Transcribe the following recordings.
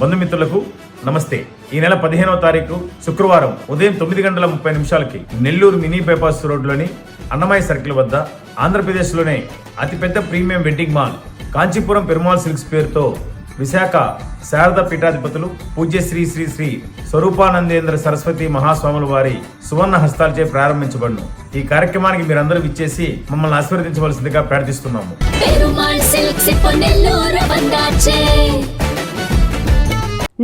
బంధుమిత్రులకు నమస్తే. ఈ నెల 15వ తారీఖు శుక్రవారం ఉదయం 9:30 నెల్లూరు మినీ బైపాస్ రోడ్లోని అన్నమయ్య సర్కిల్ వద్ద ఆంధ్రప్రదేశ్లోనే అతిపెద్ద premium wedding mall Kanchipuram Perumal silks పేరుతో విశాఖ శారద పీఠాధిపతులు పూజ్య శ్రీ శ్రీ శ్రీ స్వరూపానందేంద్ర సరస్వతి మహాస్వాముల వారి సువర్ణ హస్తాలచే ప్రారంభించబడును. ఈ కార్యక్రమానికి మీరందరూ విచ్చేసి మమ్మల్ని ఆశీర్వదించవలసిందిగా ప్రార్థిస్తున్నాము.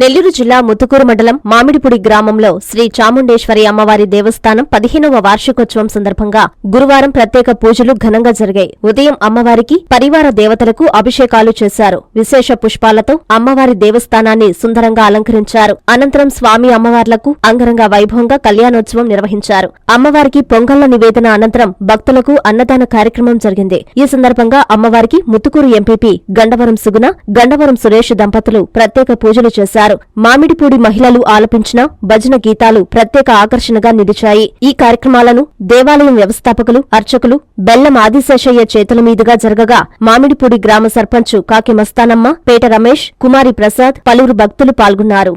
నెల్లూరు జిల్లా ముత్తుకూరు మండలం మామిడిపుడి గ్రామంలో శ్రీ చాముండేశ్వరి అమ్మవారి దేవస్థానం 15వ వార్షికోత్సవం సందర్భంగా గురువారం ప్రత్యేక పూజలు ఘనంగా జరిగాయి. ఉదయం అమ్మవారికి పరివార దేవతలకు అభిషేకాలు చేశారు. విశేష పుష్పాలతో అమ్మవారి దేవస్థానాన్ని సుందరంగా అలంకరించారు. అనంతరం స్వామి అమ్మవార్లకు అంగరంగ వైభవంగా కళ్యాణోత్సవం నిర్వహించారు. అమ్మవారికి పొంగళ్ల నివేదన అనంతరం భక్తులకు అన్నదాన కార్యక్రమం జరిగింది. ఈ సందర్భంగా అమ్మవారికి ముత్తుకూరు ఎంపీపీ గండవరం సుగుణ, గండవరం సురేష్ దంపతులు ప్రత్యేక పూజలు చేశారు. మామిడిపూడి మహిళలు ఆలపించిన భజన గీతాలు ప్రత్యేక ఆకర్షణగా నిలిచాయి. ఈ కార్యక్రమాలను దేవాలయం వ్యవస్థాపకులు, అర్చకులు బెల్లం ఆదిశేషయ్య చేతుల మీదుగా జరగగా మామిడిపూడి గ్రామ సర్పంచ్ కాకి మస్తానమ్మ, పేట రమేష్, కుమారి ప్రసాద్, పలువురు భక్తులు పాల్గొన్నారు.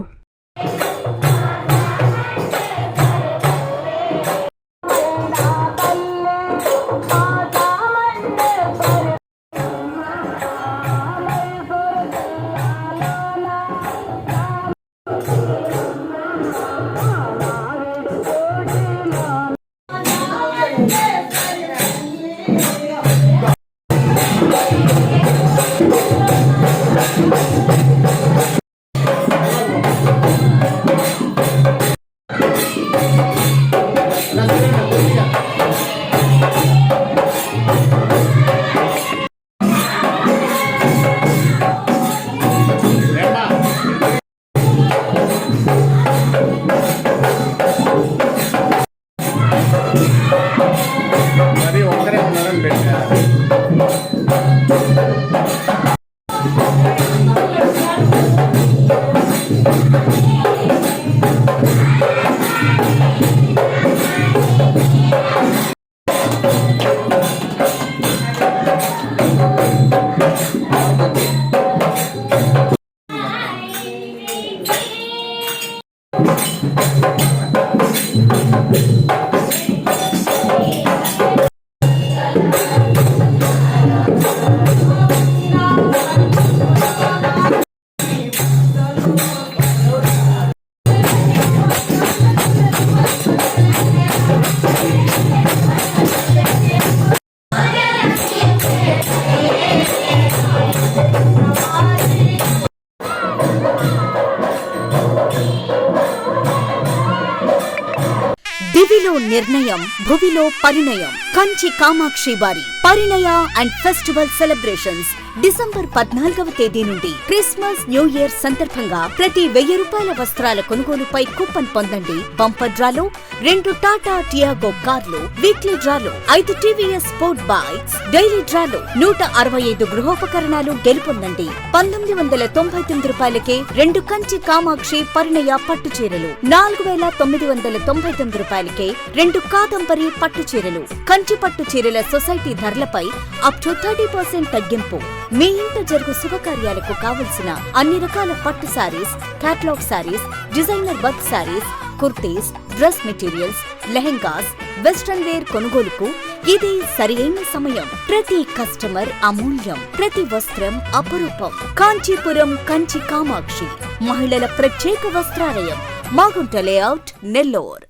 దివిలో నిర్ణయం, భువిలో పరిణయం. కంచి కామాక్షి వారి పరిణయ అండ్ ఫెస్టివల్ సెలబ్రేషన్స్ డిసెంబర్ 14వ తేదీ నుండి క్రిస్మస్, న్యూ ఇయర్ సందర్భంగా ప్రతి 1000 రూపాయల వస్త్రాల కొనుగోలుపై కూపన్ పొందండి. బంపర్ డ్రాలో 2 టాటా టియాగో కార్లు, వీక్లీ డ్రాలో 5 టీవీఎస్ స్పోర్ట్ బైక్స్, డైలీ డ్రాలో 165 గృహోపకరణాలు గెలుపొందండి. 1999 రూపాయలకే 2 కంచి కామాక్షి పరిణయ పట్టు చీరలు, 4999 రూపాయలకే 2 కాదంబరి పట్టు చీరలు. కంచి పట్టు చీరల సొసైటీ ధరలపై అప్ టు 30% తగ్గింపు. మీ ఇంట జరుగు శుభకార్యాలకు కావలసిన అన్ని రకాల పట్టు saris, catalogue saris, designer work saris, kurtis, dress materials, lehengas, western wear కొనుగోలుకు ఇది సరియైన సమయం. ప్రతి కస్టమర్ అమూల్యం, ప్రతి వస్త్రం అపురూపం. కాంచీపురం కంచి కామాక్షి మహిళల ప్రత్యేక వస్త్రాలయం, మాగుంట లేఅవుట్, నెల్లూరు.